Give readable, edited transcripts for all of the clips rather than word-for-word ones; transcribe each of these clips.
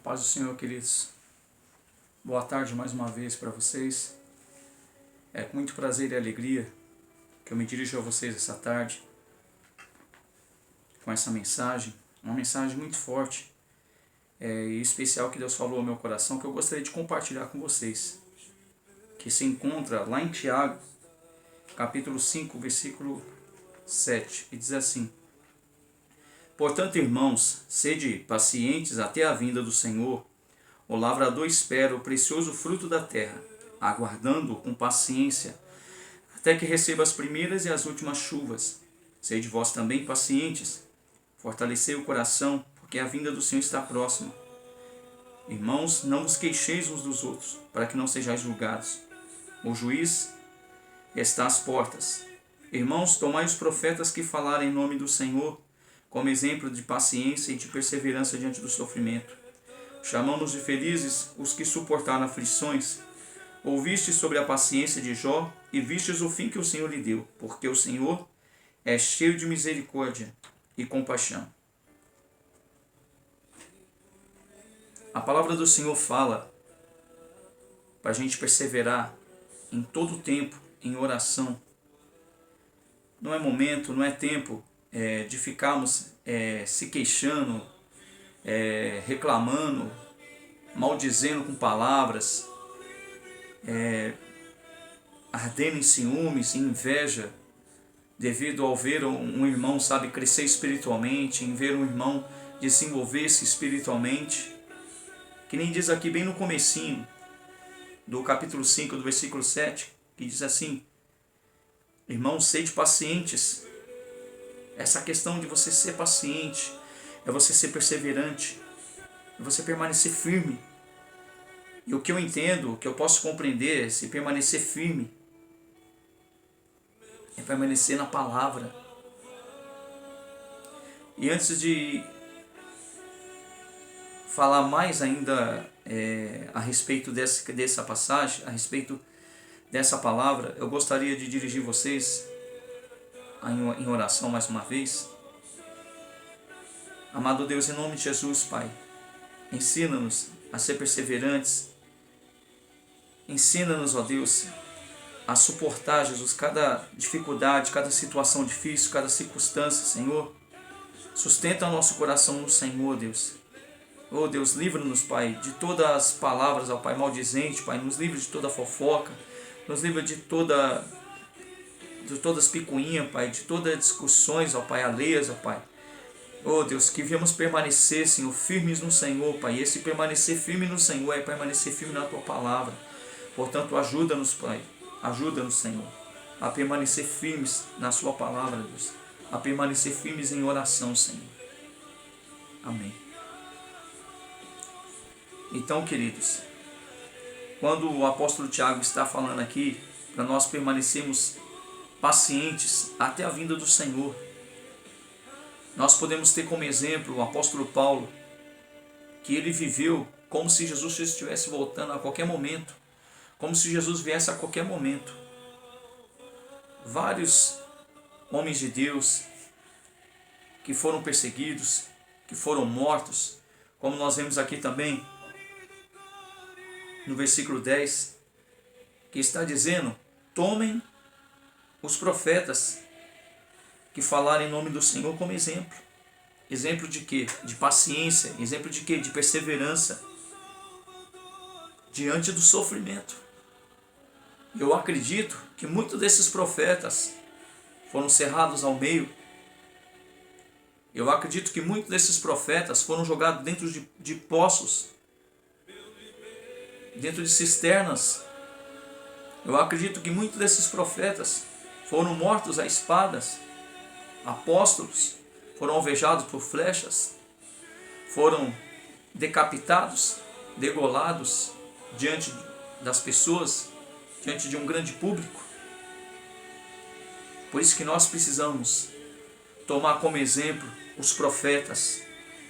Paz do Senhor, queridos. Boa tarde mais uma vez para vocês. É com muito prazer e alegria que eu me dirijo a vocês essa tarde com essa mensagem, uma mensagem muito forte e especial que Deus falou ao meu coração, que eu gostaria de compartilhar com vocês, que se encontra lá em Tiago, capítulo 5, versículo 7, e diz assim: Portanto, irmãos, sede pacientes até a vinda do Senhor. O lavrador espera o precioso fruto da terra, aguardando-o com paciência, até que receba as primeiras e as últimas chuvas. Sede vós também pacientes, fortalecei o coração, porque a vinda do Senhor está próxima. Irmãos, não vos queixeis uns dos outros, para que não sejais julgados. O juiz está às portas. Irmãos, tomai os profetas que falaram em nome do Senhor, como exemplo de paciência e de perseverança diante do sofrimento. Chamamos de felizes os que suportaram aflições. Ouvistes sobre a paciência de Jó e vistes o fim que o Senhor lhe deu, porque o Senhor é cheio de misericórdia e compaixão. A palavra do Senhor fala para a gente perseverar em todo o tempo em oração. Não é momento, não é tempo de ficarmos se queixando, reclamando, maldizendo com palavras, ardendo em ciúmes, em inveja, devido ao ver um irmão, crescer espiritualmente, em ver um irmão desenvolver-se espiritualmente, que nem diz aqui bem no comecinho do capítulo 5, do versículo 7, que diz assim: irmãos, sede pacientes. Essa questão de você ser paciente é você ser perseverante, é você permanecer firme. E o que eu entendo, o que eu posso compreender, é se permanecer firme, é permanecer na palavra. E antes de falar mais ainda a respeito dessa passagem, a respeito dessa palavra, eu gostaria de dirigir vocês em oração mais uma vez. Amado Deus, em nome de Jesus, Pai, ensina-nos a ser perseverantes. Ensina-nos, ó Deus, a suportar, Jesus, cada dificuldade, cada situação difícil, cada circunstância, Senhor. Sustenta o nosso coração no Senhor, Deus. Ó Deus, livra-nos, Pai, de todas as palavras, ó Pai, maldizentes, Pai. Nos livra de toda fofoca, nos livra de todas as picuinhas, Pai, de todas as discussões, ó Pai, alheias, ó Pai. Oh Deus, que viemos permanecer, Senhor, firmes no Senhor, Pai. E esse permanecer firme no Senhor é permanecer firme na Tua Palavra. Portanto, ajuda-nos, Pai. Ajuda-nos, Senhor, a permanecer firmes na Sua Palavra, Deus. A permanecer firmes em oração, Senhor. Amém. Então, queridos, quando o apóstolo Tiago está falando aqui, para nós permanecermos pacientes até a vinda do Senhor, nós podemos ter como exemplo o apóstolo Paulo, que ele viveu como se Jesus estivesse voltando a qualquer momento, como se Jesus viesse a qualquer momento. Vários homens de Deus que foram perseguidos, que foram mortos, como nós vemos aqui também no versículo 10, que está dizendo: tomem os profetas que falaram em nome do Senhor como exemplo. Exemplo de quê? De paciência. Exemplo de quê? De perseverança diante do sofrimento. Eu acredito que muitos desses profetas foram cerrados ao meio. Eu acredito que muitos desses profetas foram jogados dentro de poços, dentro de cisternas. Eu acredito que muitos desses profetas foram mortos a espadas. Apóstolos foram alvejados por flechas, foram decapitados, degolados diante das pessoas, diante de um grande público. Por isso que nós precisamos tomar como exemplo os profetas,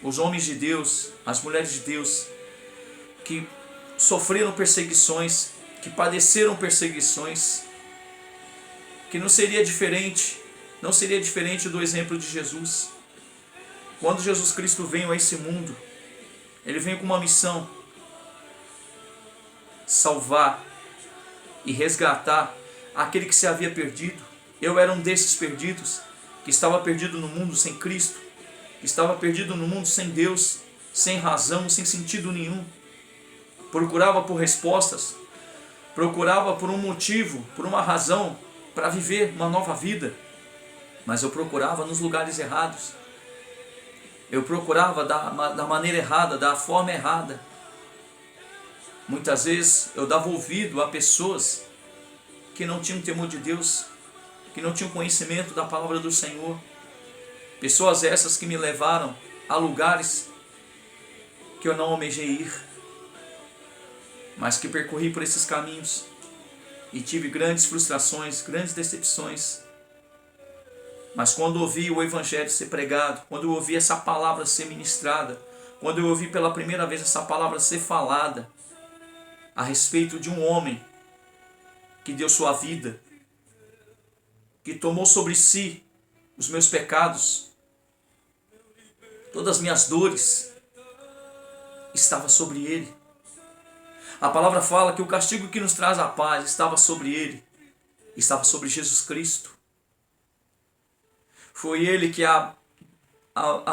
os homens de Deus, as mulheres de Deus, que sofreram perseguições, que padeceram perseguições, que não seria diferente do exemplo de Jesus. Quando Jesus Cristo veio a esse mundo, Ele veio com uma missão: salvar e resgatar aquele que se havia perdido. Eu era um desses perdidos, que estava perdido no mundo sem Cristo, que estava perdido no mundo sem Deus, sem razão, sem sentido nenhum. Procurava por respostas, procurava por um motivo, por uma razão para viver uma nova vida, mas eu procurava nos lugares errados. Eu procurava da maneira errada, da forma errada. Muitas vezes eu dava ouvido a pessoas que não tinham temor de Deus, que não tinham conhecimento da palavra do Senhor. Pessoas essas que me levaram a lugares que eu não almejei ir, mas que percorri por esses caminhos e tive grandes frustrações, grandes decepções. Mas quando ouvi o Evangelho ser pregado, quando eu ouvi essa palavra ser ministrada, quando eu ouvi pela primeira vez essa palavra ser falada a respeito de um homem que deu sua vida, que tomou sobre si os meus pecados, todas as minhas dores, estava sobre ele. A palavra fala que o castigo que nos traz a paz estava sobre ele, estava sobre Jesus Cristo. Foi ele que há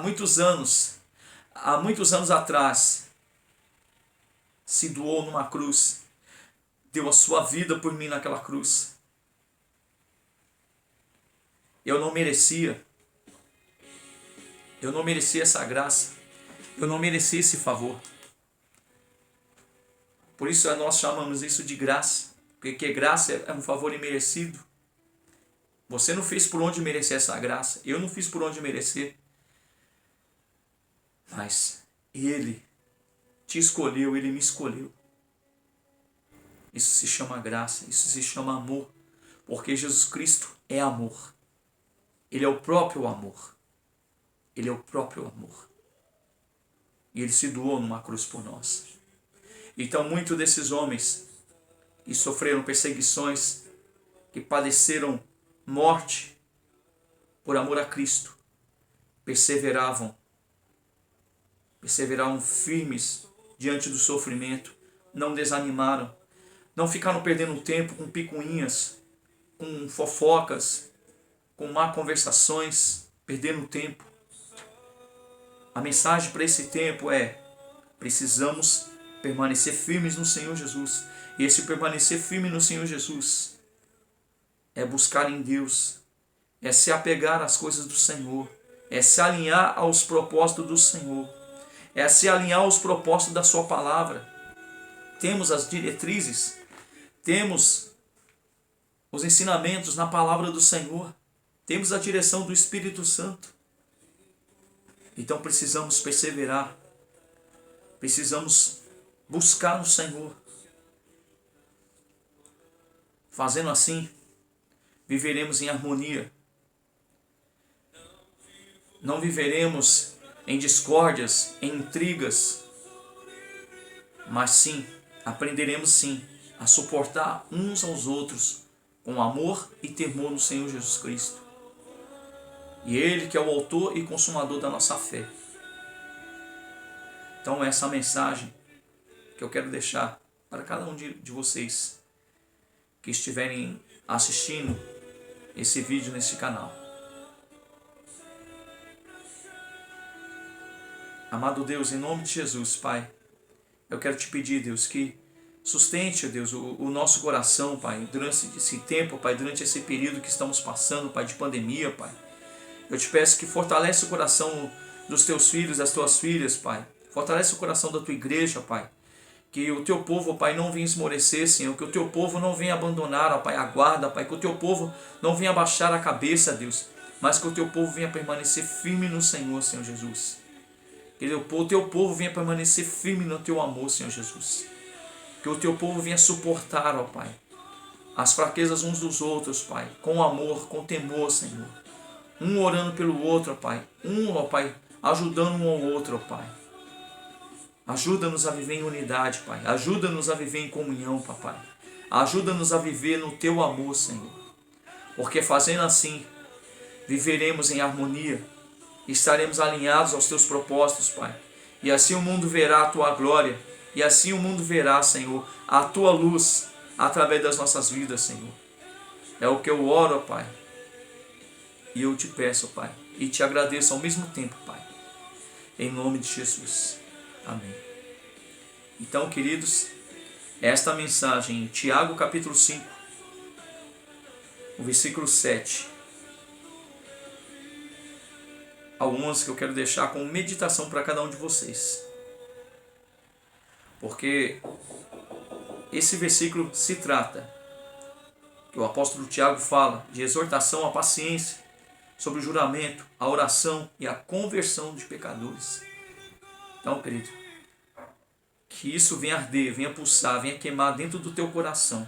muitos anos atrás, se doou numa cruz, deu a sua vida por mim naquela cruz. Eu não merecia essa graça, eu não merecia esse favor. Por isso nós chamamos isso de graça, porque graça é um favor imerecido. Você não fez por onde merecer essa graça, eu não fiz por onde merecer, mas Ele te escolheu, Ele me escolheu. Isso se chama graça, isso se chama amor, porque Jesus Cristo é amor. Ele é o próprio amor. Ele é o próprio amor. E Ele se doou numa cruz por nós. Então muitos desses homens que sofreram perseguições, que padeceram morte por amor a Cristo, perseveravam firmes diante do sofrimento, não desanimaram, não ficaram perdendo tempo com picuinhas, com fofocas, com má conversações, perdendo tempo. A mensagem para esse tempo é: precisamos permanecer firmes no Senhor Jesus. E esse permanecer firme no Senhor Jesus é buscar em Deus, é se apegar às coisas do Senhor, é se alinhar aos propósitos do Senhor, é se alinhar aos propósitos da sua palavra. Temos as diretrizes, temos os ensinamentos na palavra do Senhor, temos a direção do Espírito Santo. Então precisamos perseverar, precisamos buscar no Senhor. Fazendo assim, viveremos em harmonia. Não viveremos em discórdias, em intrigas, mas sim, aprenderemos sim a suportar uns aos outros com amor e temor no Senhor Jesus Cristo. E Ele que é o autor e consumador da nossa fé. Então essa mensagem que eu quero deixar para cada um de vocês que estiverem assistindo esse vídeo nesse canal. Amado Deus, em nome de Jesus, Pai, eu quero te pedir, Deus, que sustente, Deus, o nosso coração, Pai, durante esse tempo, Pai, durante esse período que estamos passando, Pai, de pandemia, Pai. Eu te peço que fortalece o coração dos teus filhos, das tuas filhas, Pai. Fortalece o coração da tua igreja, Pai. Que o teu povo, Pai, não venha esmorecer, Senhor. Que o teu povo não venha abandonar, ó Pai, a guarda, Pai. Que o teu povo não venha abaixar a cabeça, Deus. Mas que o teu povo venha permanecer firme no Senhor, Senhor Jesus. Que o teu povo venha permanecer firme no teu amor, Senhor Jesus. Que o teu povo venha suportar, ó Pai, as fraquezas uns dos outros, Pai. Com amor, com temor, Senhor. Um orando pelo outro, ó Pai. Ó Pai, ajudando um ao outro, ó Pai. Ajuda-nos a viver em unidade, Pai. Ajuda-nos a viver em comunhão, Papai. Ajuda-nos a viver no Teu amor, Senhor. Porque fazendo assim, viveremos em harmonia. Estaremos alinhados aos Teus propósitos, Pai. E assim o mundo verá a tua glória. E assim o mundo verá, Senhor, a tua luz através das nossas vidas, Senhor. É o que eu oro, Pai. E eu te peço, Pai. E te agradeço ao mesmo tempo, Pai. Em nome de Jesus. Amém. Então, queridos, esta mensagem em Tiago capítulo 5, o versículo 7 ao 11, que eu quero deixar como meditação para cada um de vocês. Porque esse versículo se trata, que o apóstolo Tiago fala, de exortação à paciência, sobre o juramento, a oração e a conversão de pecadores. Então, querido, que isso venha arder, venha pulsar, venha queimar dentro do teu coração,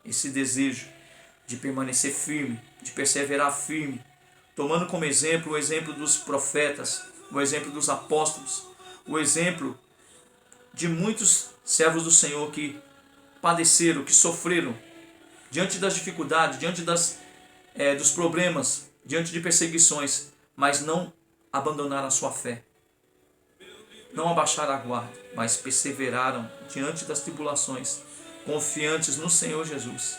esse desejo de permanecer firme, de perseverar firme, tomando como exemplo o exemplo dos profetas, o exemplo dos apóstolos, o exemplo de muitos servos do Senhor que padeceram, que sofreram diante das dificuldades, diante dos problemas, diante de perseguições, mas não abandonaram a sua fé. Não abaixaram a guarda, mas perseveraram diante das tribulações, confiantes no Senhor Jesus,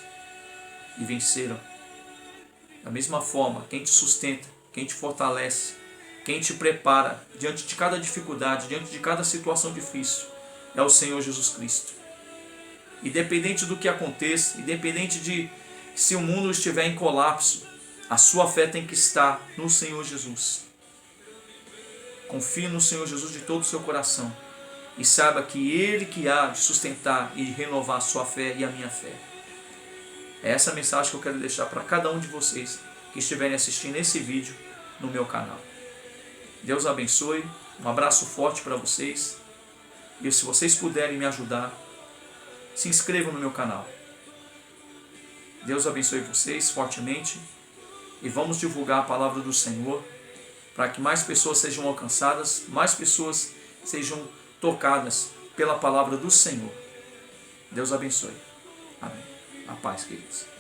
e venceram. Da mesma forma, quem te sustenta, quem te fortalece, quem te prepara diante de cada dificuldade, diante de cada situação difícil, é o Senhor Jesus Cristo. Independente do que aconteça, independente de se o mundo estiver em colapso, a sua fé tem que estar no Senhor Jesus. Confie no Senhor Jesus de todo o seu coração e saiba que Ele que há de sustentar e renovar a sua fé e a minha fé. É essa mensagem que eu quero deixar para cada um de vocês que estiverem assistindo esse vídeo no meu canal. Deus abençoe, um abraço forte para vocês. E se vocês puderem me ajudar, se inscrevam no meu canal. Deus abençoe vocês fortemente e vamos divulgar a palavra do Senhor para que mais pessoas sejam alcançadas, mais pessoas sejam tocadas pela palavra do Senhor. Deus abençoe. Amém. A paz, queridos.